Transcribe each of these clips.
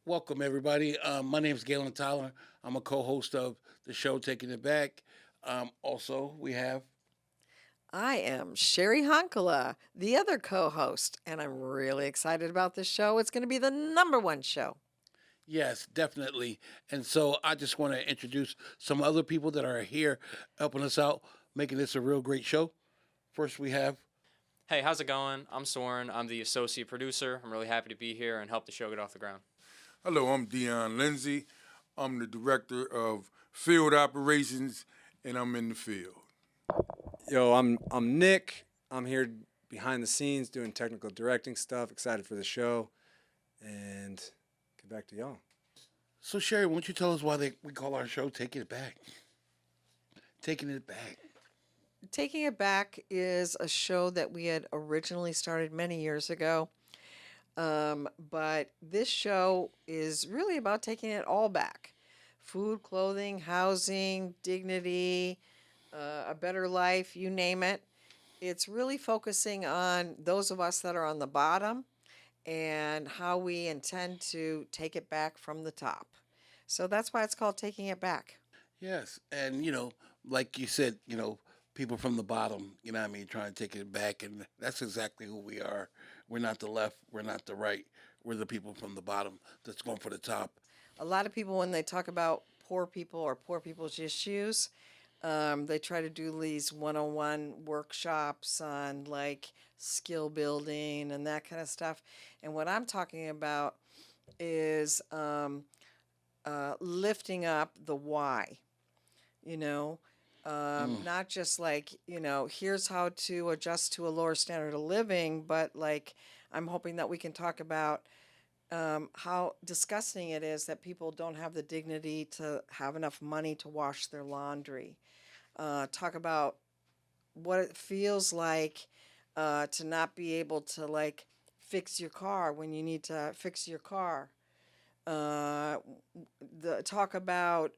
Welcome, everybody. My name is Galen Tyler. I'm a co-host of the show Taking It Back. Also, we have I am Cheri Honkala, the other co host, and I'm really excited about this show. It's going to be the number one show. yes, definitely. And so I just want to introduce some other people that are here helping us out, making this a real great show. First, we have Hey, how's it going? I'm Soren. I'm the associate producer. I'm really happy to be here and help the show get off the ground. Hello, I'm Dion Lindsay. I'm the director of field operations, and I'm in the field. Yo, I'm Nick. I'm here behind the scenes doing technical directing stuff. Excited for the show, and get back to y'all. so Sherry. Why don't you tell us why we call our show Taking It Back? Taking It Back. Taking It Back is a show that we had originally started many years ago. But this show is really about taking it all back: food, clothing, housing, dignity, a better life, you name it. It's really focusing on those of us that are on the bottom and how we intend to take it back from the top. So that's why it's called Taking It Back. Yes, and like you said, people from the bottom. What I mean, trying to take it back, and that's exactly who we are. We're not the left. We're not the right. We're the people from the bottom that's going for the top. A lot of people, when they talk about poor people or poor people's issues, they try to do these one-on-one workshops on like skill building and that kind of stuff. And what I'm talking about is lifting up the why, you know, Mm. not just like, here's how to adjust to a lower standard of living, but like I'm hoping that we can talk about how disgusting it is that people don't have the dignity to have enough money to wash their laundry. Talk about what it feels like to not be able to like fix your car when you need to fix your car. Uh, the talk about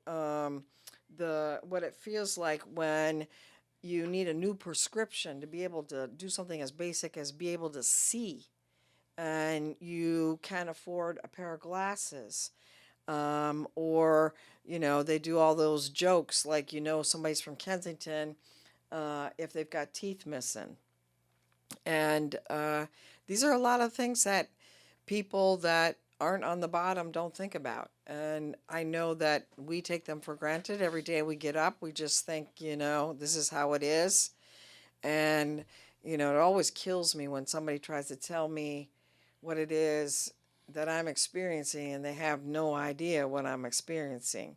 the what it feels like when you need a new prescription to be able to do something as basic as be able to see, and you can't afford a pair of glasses. Or they do all those jokes like somebody's from Kensington if they've got teeth missing. And these are a lot of things that people that aren't on the bottom don't think about. And I know that we take them for granted every day we get up. We just think, this is how it is. And, it always kills me when somebody tries to tell me what it is that I'm experiencing and they have no idea what I'm experiencing.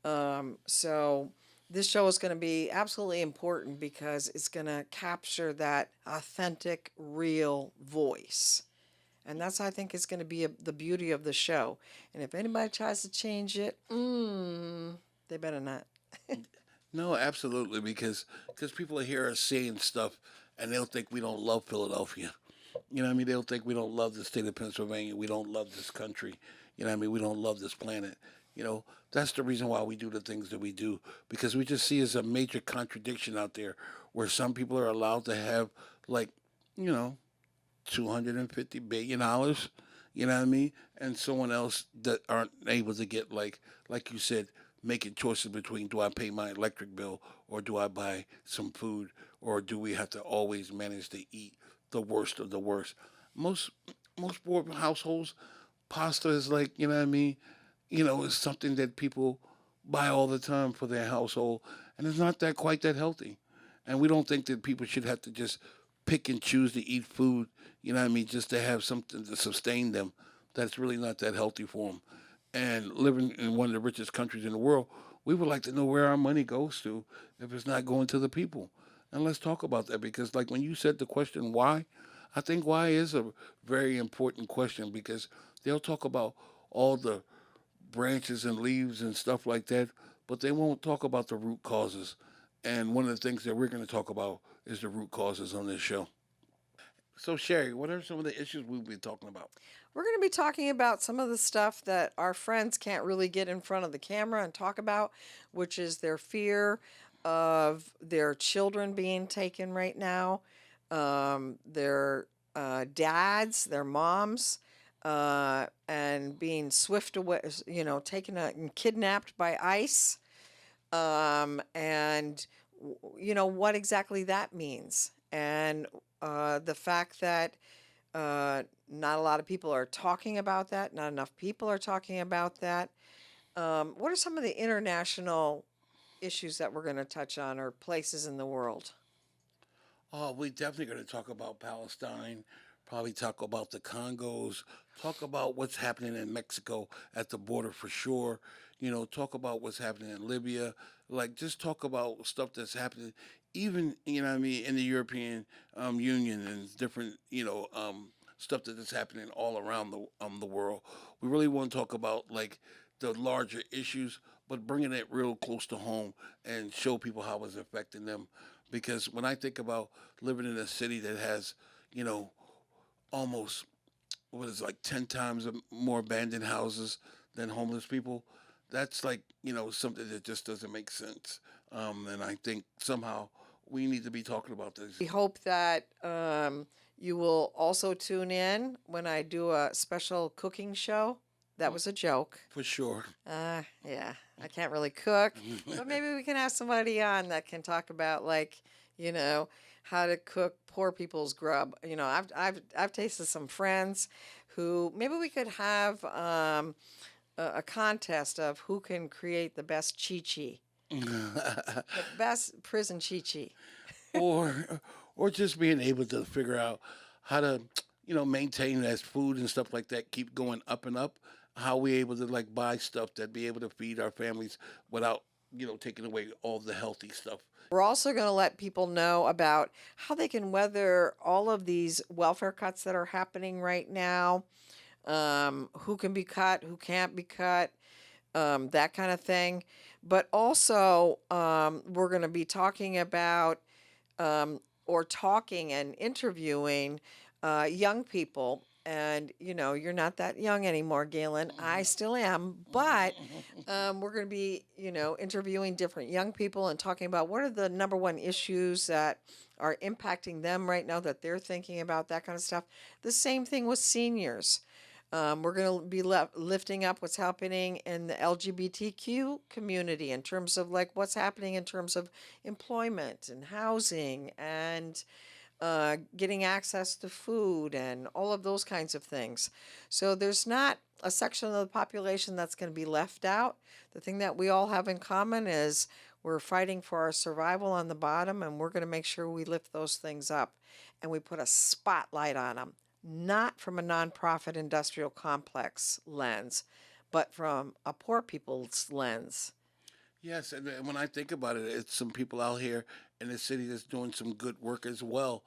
So this show is going to be absolutely important because it's going to capture that authentic, real voice. And that's, I think, is going to be the beauty of the show. And if anybody tries to change it, they better not. No, absolutely, because people hear us saying stuff, and they'll think we don't love Philadelphia. What I mean? They'll think we don't love the state of Pennsylvania. We don't love this country. What I mean? We don't love this planet. That's the reason why we do the things that we do, because we just see as a major contradiction out there where some people are allowed to have, like, you know, $250 billion. You know what I mean? And someone else that aren't able to get, like you said, making choices between, do I pay my electric bill, or do I buy some food, or do we have to always manage to eat the worst of the worst? Most most poor households, pasta is, like, you know what I mean. It's something that people buy all the time for their household, and it's not that quite that healthy. And we don't think that people should have to just pick and choose to eat food. You know what I mean, just to have something to sustain them. That's really not that healthy for them. And living in one of the richest countries in the world, we would like to know where our money goes to if it's not going to the people. And let's talk about that, because, like, when you said the question why, I think why is a very important question, because they'll talk about all the branches and leaves and stuff like that, but they won't talk about the root causes. And one of the things that we're going to talk about is the root causes on this show. So, Sherry, what are some of the issues we've been talking about? We're going to be talking about some of the stuff that our friends can't really get in front of the camera and talk about, which is their fear of their children being taken right now, their dads, their moms, and and being swift away, taken and kidnapped by ICE, and what exactly that means, and the fact that not a lot of people are talking about that, not enough people are talking about that. What are some of the international issues that we're going to touch on, or places in the world? Oh, we definitely going to talk about Palestine, probably talk about the Congos, talk about what's happening in Mexico at the border for sure. Talk about what's happening in Libya. Like, just talk about stuff that's happening, even, what I mean, in the European Union and different, stuff that is happening all around the world. We really want to talk about, like, the larger issues, but bringing it real close to home and show people how it's affecting them. Because when I think about living in a city that has, you know, almost what is it, like 10 times more abandoned houses than homeless people, that's like something that just doesn't make sense. And I think somehow we need to be talking about this. We hope that you will also tune in when I do a special cooking show. That was a joke. For sure. Yeah, I can't really cook, but maybe we can have somebody on that can talk about, like, how to cook poor people's grub. I've tasted some friends who maybe we could have a contest of who can create the best chi-chi, the best prison chi-chi. or just being able to figure out how to maintain as food and stuff like that keep going up and up, how we able to like buy stuff that be able to feed our families without taking away all the healthy stuff. We're also going to let people know about how they can weather all of these welfare cuts that are happening right now, who can be cut, who can't be cut, that kind of thing. But also, we're going to be talking about or talking and interviewing young people. And, you're not that young anymore, Galen. I still am. But we're going to be, interviewing different young people and talking about what are the number one issues that are impacting them right now that they're thinking about, that kind of stuff. The same thing with seniors. We're going to be lifting up what's happening in the LGBTQ community in terms of like what's happening in terms of employment and housing and getting access to food and all of those kinds of things. So there's not a section of the population that's going to be left out. The thing that we all have in common is we're fighting for our survival on the bottom, and we're going to make sure we lift those things up and we put a spotlight on them, not from a nonprofit industrial complex lens, but from a poor people's lens. Yes, and when I think about it, it's some people out here in the city that's doing some good work as well,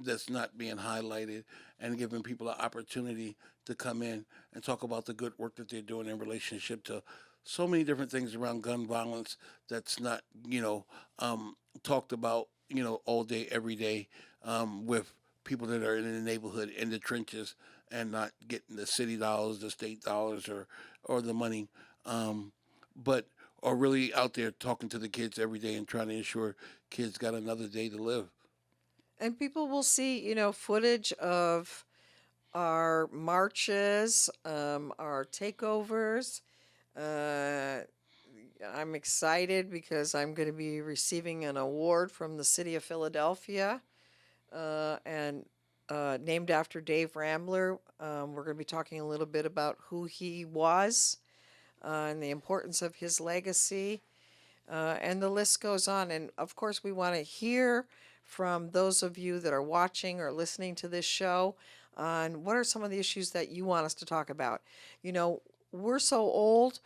that's not being highlighted and giving people an opportunity to come in and talk about the good work that they're doing in relationship to so many different things around gun violence that's not, talked about, all day, every day, with people that are in the neighborhood, in the trenches, and not getting the city dollars, the state dollars, or the money. But are really out there talking to the kids every day and trying to ensure kids got another day to live. And people will see, footage of our marches, our takeovers. Uh, I'm excited because I'm going to be receiving an award from the city of Philadelphia, and named after Dave Rambler. We're going to be talking a little bit about who he was, and the importance of his legacy. And the list goes on. And of course, we want to hear from those of you that are watching or listening to this show on what are some of the issues that you want us to talk about. We're so old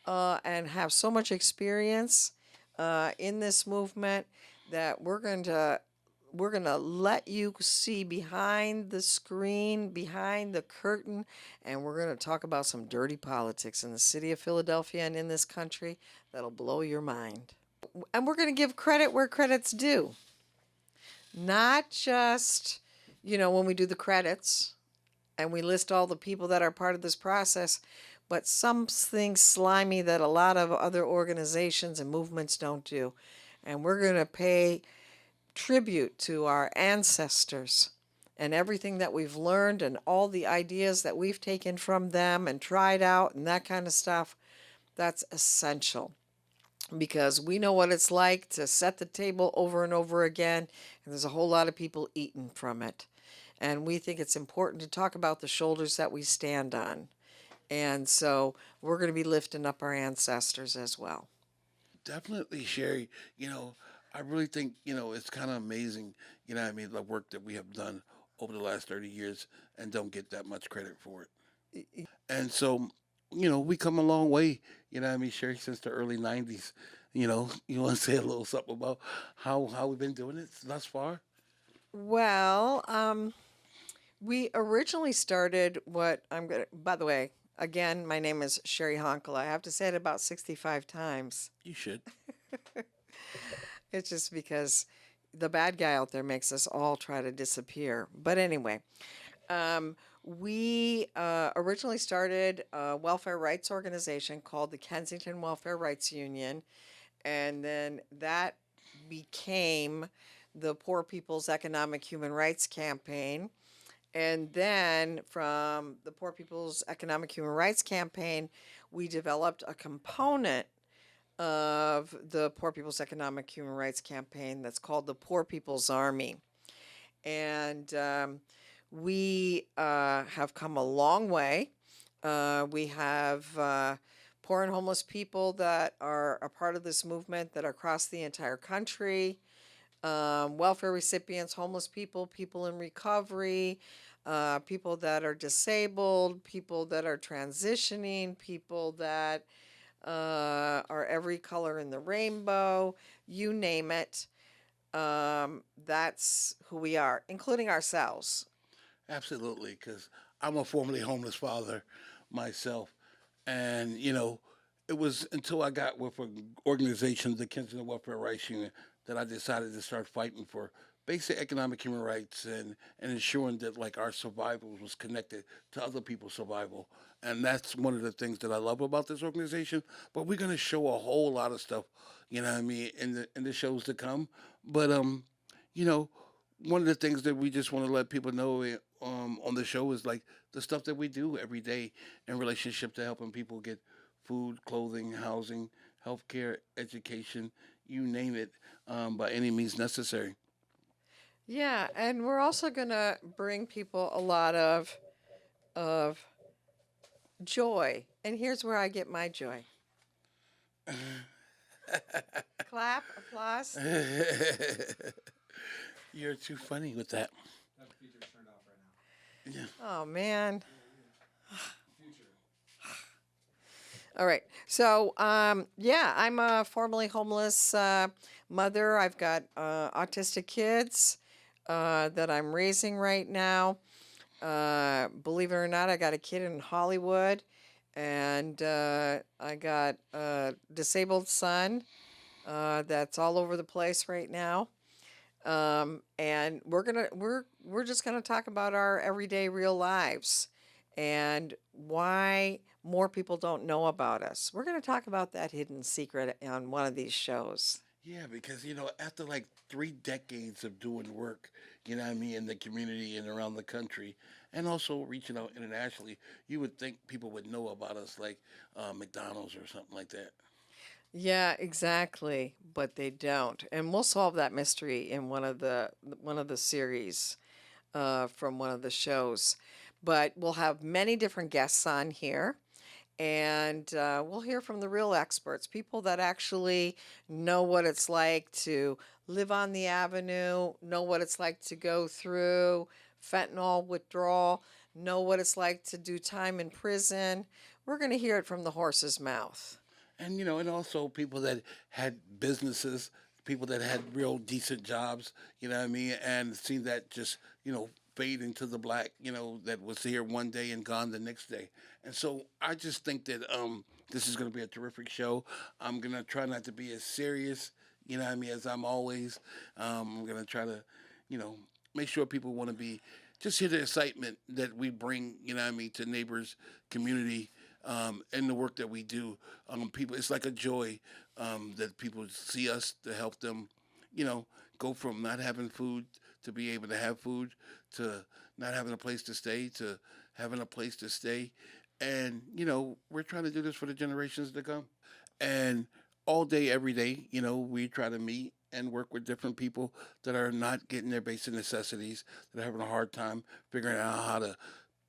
and have so much experience in this movement that we're going to let you see behind the screen, behind the curtain, and we're going to talk about some dirty politics in the city of Philadelphia and in this country that'll blow your mind. And we're going to give credit where credit's due. Not just, when we do the credits and we list all the people that are part of this process, but something slimy that a lot of other organizations and movements don't do. And we're going to pay tribute to our ancestors and everything that we've learned and all the ideas that we've taken from them and tried out and that kind of stuff, that's essential because we know what it's like to set the table over and over again, and there's a whole lot of people eating from it. And we think it's important to talk about the shoulders that we stand on. And so we're going to be lifting up our ancestors as well. Definitely, Sherry. I really think, it's kind of amazing, the work that we have done over the last 30 years and don't get that much credit for it. And so, we come a long way, Sherry, since the early 90s. You want to say a little something about how we've been doing it thus far? Well, we originally started what I'm going to, by the way, again, my name is Cheri Honkala. I have to say it about 65 times. You should. It's just because the bad guy out there makes us all try to disappear. But anyway, we originally started a welfare rights organization called the Kensington Welfare Rights Union, and then that became the Poor People's Economic Human Rights Campaign. And then from the Poor People's Economic Human Rights Campaign, we developed a component of the Poor People's Economic Human Rights Campaign that's called the Poor People's Army. And we have come a long way. We have poor and homeless people that are a part of this movement that are across the entire country. Welfare recipients, homeless people, people in recovery, people that are disabled, people that are transitioning, people that are every color in the rainbow, you name it. That's who we are, including ourselves. Absolutely, because I'm a formerly homeless father myself. And, it was until I got with an organization, the Kensington Welfare Rights Union, that I decided to start fighting for basic economic human rights and ensuring that like our survival was connected to other people's survival. And that's one of the things that I love about this organization. But we're gonna show a whole lot of stuff, in the shows to come. But you know, one of the things that we just want to let people know on the show is like the stuff that we do every day in relationship to helping people get food, clothing, housing, healthcare, education, you name it, by any means necessary. Yeah, and we're also gonna bring people a lot of joy. And here's where I get my joy. Clap, applause. You're too funny with that. That feature's turned off right now. Yeah. Oh man. Future. All right. So, yeah, I'm a formerly homeless mother. I've got autistic kids that I'm raising right now. Believe it or not, I got a kid in Hollywood, and I got a disabled son that's all over the place right now. And we're just gonna talk about our everyday real lives and why more people don't know about us. We're gonna talk about that hidden secret on one of these shows. Yeah, because after like 3 decades of doing work, in the community and around the country, and also reaching out internationally, you would think people would know about us, like McDonald's or something like that. Yeah, exactly, but they don't. And we'll solve that mystery in one of the series from one of the shows. But we'll have many different guests on here, and we'll hear from the real experts, people that actually know what it's like to live on the avenue, know what it's like to go through fentanyl withdrawal, know what it's like to do time in prison. We're going to hear it from the horse's mouth. And also people that had businesses, people that had real decent jobs, and see that just fade into the black, that was here one day and gone the next day. And so I just think that this is going to be a terrific show. I'm going to try not to be as serious, as I'm always. I'm going to try to, you know, make sure people want to be just hear the excitement that we bring, to neighbors, community, and the work that we do. People, it's like a joy that people see us to help them, go from not having food to be able to have food, to not having a place to stay, to having a place to stay. And, we're trying to do this for the generations to come. And all day, every day, we try to meet and work with different people that are not getting their basic necessities, that are having a hard time figuring out how to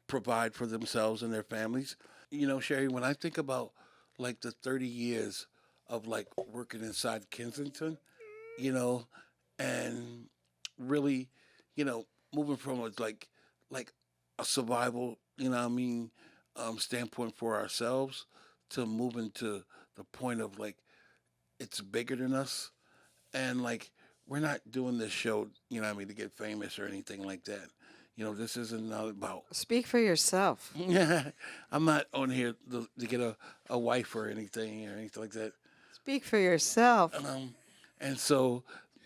provide for themselves and their families. Sherry, when I think about like the 30 years of like working inside Kensington, you know, and really, moving from like a survival, standpoint for ourselves to moving to the point of like it's bigger than us, and like we're not doing this show, to get famous or anything like that. This isn't not about. Speak for yourself. I'm not on here to get a wife or anything like that. Speak for yourself. And so,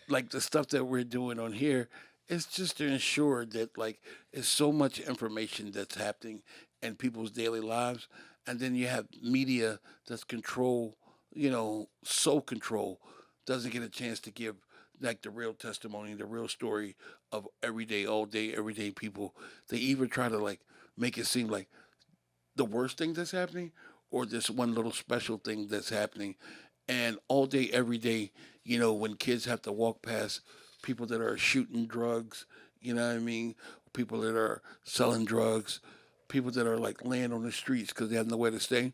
like the stuff that we're doing on here, it's just to ensure that like it's so much information that's happening in people's daily lives, and then you have media that's control, so control doesn't get a chance to give like the real testimony, the real story of everyday, all day, everyday people. They even try to like make it seem like the worst thing that's happening or this one little special thing that's happening. And all day, every day, when kids have to walk past people that are shooting drugs, you know what I mean? People that are selling drugs, people that are like laying on the streets because they have nowhere to stay.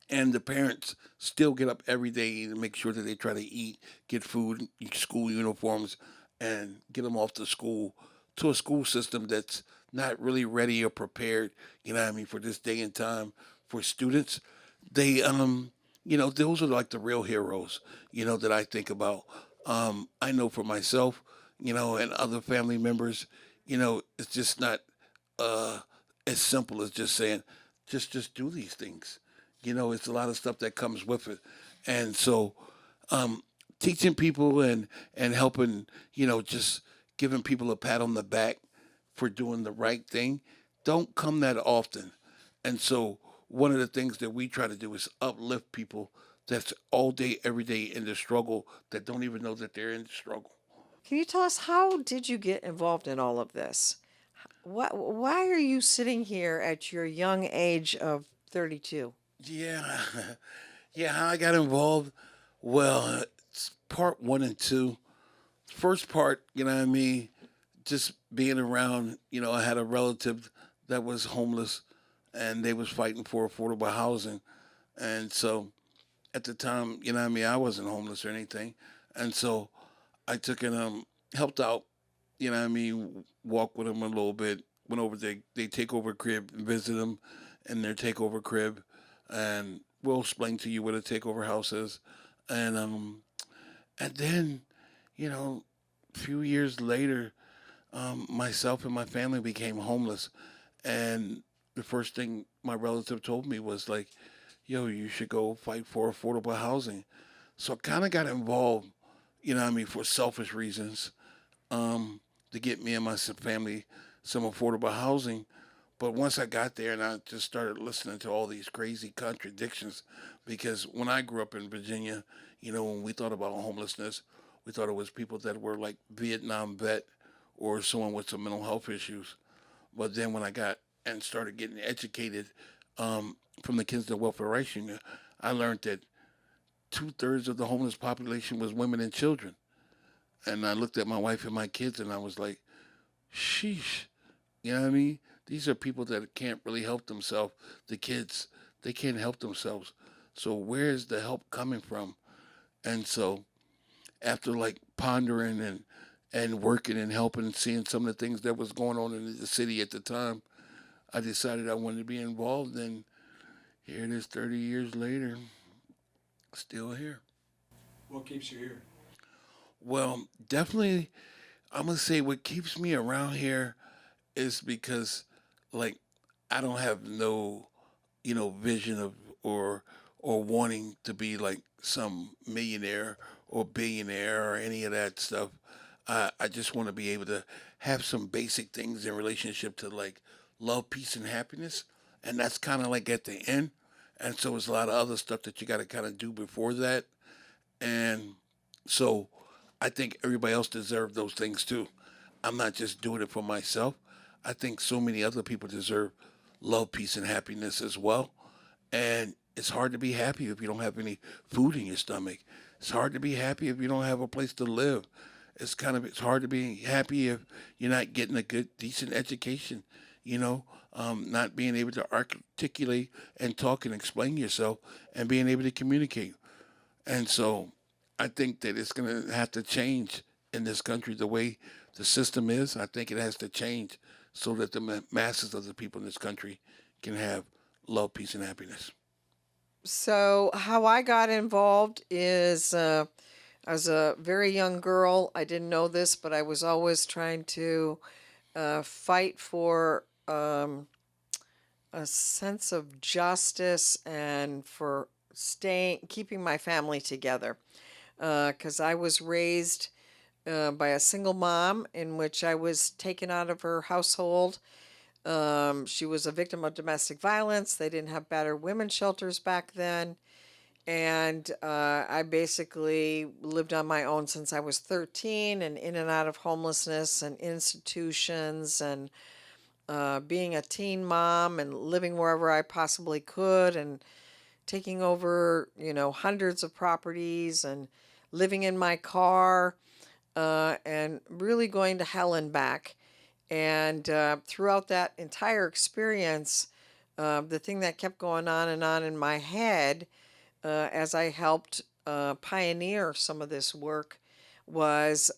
And the parents still get up every day to make sure that they try to eat, get food, school uniforms, and get them off to school, to a school system that's not really ready or prepared, for this day and time for students. They, those are like the real heroes, that I think about. I know for myself, and other family members, it's just not uh, as simple as just saying, just do these things. It's a lot of stuff that comes with it, and so um, teaching people and helping, just giving people a pat on the back for doing the right thing, don't come that often. And so one of the things that we try to do is uplift people that's all day, every day in the struggle that don't even know that they're in the struggle. Can you tell us how did you get involved in all of this? Why are you sitting here at your young age of 32? Yeah, yeah. How I got involved? Well, it's part one and two. First part, just being around. I had a relative that was homeless, and they was fighting for affordable housing, and so at the time, I wasn't homeless or anything, and so I took and helped out. Walk with them a little bit. Went over they take over crib, visit them in their takeover crib, and we'll explain to you what a takeover house is, and and then, a few years later, myself and my family became homeless, and the first thing my relative told me was like, "Yo, you should go fight for affordable housing." So I kind of got involved, for selfish reasons, to get me and my family some affordable housing. But once I got there and I just started listening to all these crazy contradictions, because when I grew up in Virginia, when we thought about homelessness, we thought it was people that were like Vietnam vet or someone with some mental health issues. But then when I got and started getting educated from the Kids Welfare Rights Union, I learned that 2/3 of the homeless population was women and children. And I looked at my wife and my kids and I was like, sheesh. You know what I mean? These are people that can't really help themselves. The kids, they can't help themselves. So where's the help coming from? And so after like pondering and working and helping and seeing some of the things that was going on in the city at the time, I decided I wanted to be involved. And here it is 30 years later, still here. What keeps you here? Well, definitely, I'm going to say what keeps me around here is because, like, I don't have no, vision of or wanting to be like some millionaire or billionaire or any of that stuff. I just want to be able to have some basic things in relationship to like love, peace, and happiness, and that's kind of like at the end. And so there's a lot of other stuff that you got to kind of do before that, and so I think everybody else deserves those things too. I'm not just doing it for myself. I think so many other people deserve love, peace, and happiness as well. And it's hard to be happy if you don't have any food in your stomach. It's hard to be happy if you don't have a place to live. It's hard to be happy if you're not getting a good, decent education. You know, not being able to articulate and talk and explain yourself and being able to communicate. And so I think that it's going to have to change in this country the way the system is. I think it has to change so that the masses of the people in this country can have love, peace, and happiness. So, how I got involved is as a very young girl. I didn't know this, but I was always trying to fight for a sense of justice and for keeping my family together. Because I was raised by a single mom in which I was taken out of her household. She was a victim of domestic violence. They didn't have battered women's shelters back then. And I basically lived on my own since I was 13 and in and out of homelessness and institutions and being a teen mom and living wherever I possibly could and taking over, hundreds of properties and living in my car and really going to hell and back. And throughout that entire experience, the thing that kept going on and on in my head as I helped pioneer some of this work was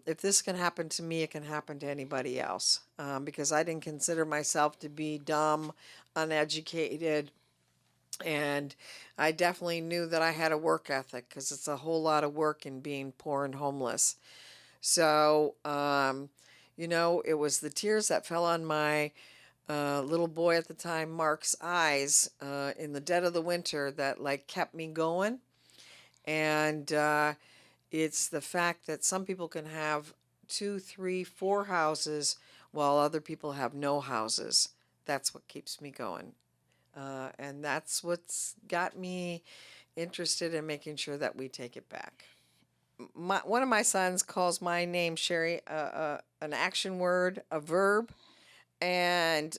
if this can happen to me, it can happen to anybody else. Because I didn't consider myself to be dumb, uneducated, and I definitely knew that I had a work ethic because it's a whole lot of work in being poor and homeless. So, it was the tears that fell on my little boy at the time, Mark's eyes in the dead of the winter that like kept me going. And it's the fact that some people can have two, three, four houses while other people have no houses. That's what keeps me going. And that's what's got me interested in making sure that we take it back. One of my sons calls my name Cheri an action word, a verb, and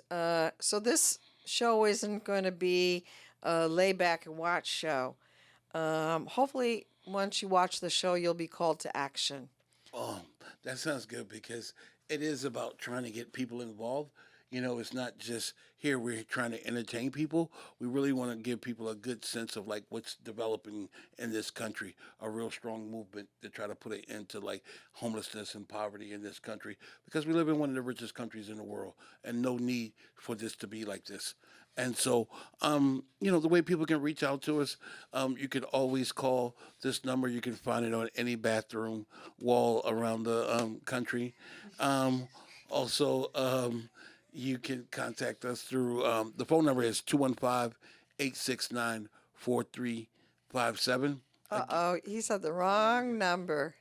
so this show isn't going to be a lay back and watch show. Hopefully, once you watch the show, you'll be called to action. Oh, that sounds good because it is about trying to get people involved. It's not just here we're trying to entertain people. We really want to give people a good sense of like what's developing in this country, a real strong movement to try to put an end to like homelessness and poverty in this country because we live in one of the richest countries in the world and no need for this to be like this. And so, the way people can reach out to us, you can always call this number. You can find it on any bathroom wall around the country. Also, you can contact us through the phone number is 215-869-4357. Uh-oh, he said the wrong number.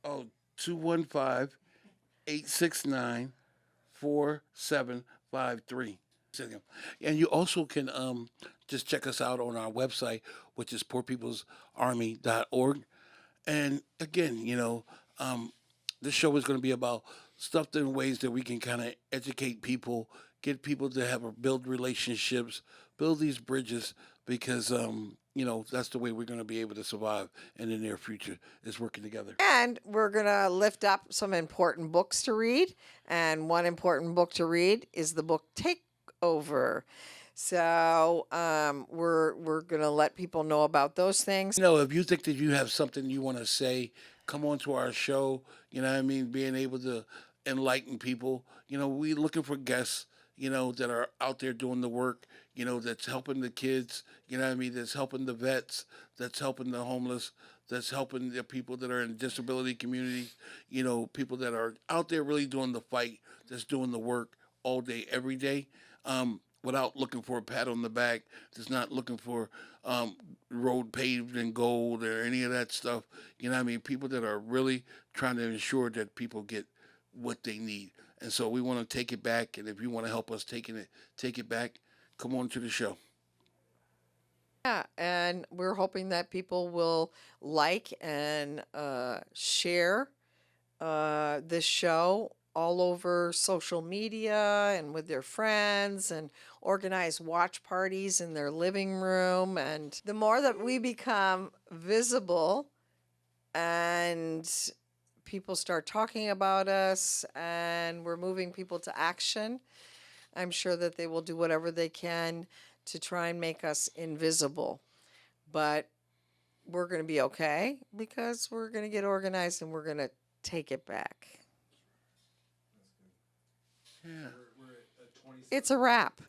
Oh, 215-869-4753. And you also can just check us out on our website, which is poorpeoplesarmy.org. And again, this show is going to be about stuff in ways that we can kind of educate people, get people to build relationships, build these bridges, because that's the way we're going to be able to survive in the near future is working together. And we're going to lift up some important books to read. And one important book to read is the book Takeover. So we're going to let people know about those things. If you think that you have something you want to say, come on to our show. You know what I mean? Being able to enlighten people. We looking for guests, that are out there doing the work, that's helping the kids, that's helping the vets, that's helping the homeless, that's helping the people that are in disability communities, people that are out there really doing the fight, that's doing the work all day, every day. Without looking for a pat on the back, that's not looking for road paved in gold or any of that stuff. People that are really trying to ensure that people get what they need. And so we want to take it back. And if you want to help us take it back, come on to the show. Yeah, and we're hoping that people will like and share this show all over social media and with their friends and organize watch parties in their living room. And the more that we become visible and people start talking about us and we're moving people to action, I'm sure that they will do whatever they can to try and make us invisible. But we're going to be okay because we're going to get organized and we're going to take it back. Yeah. It's a wrap.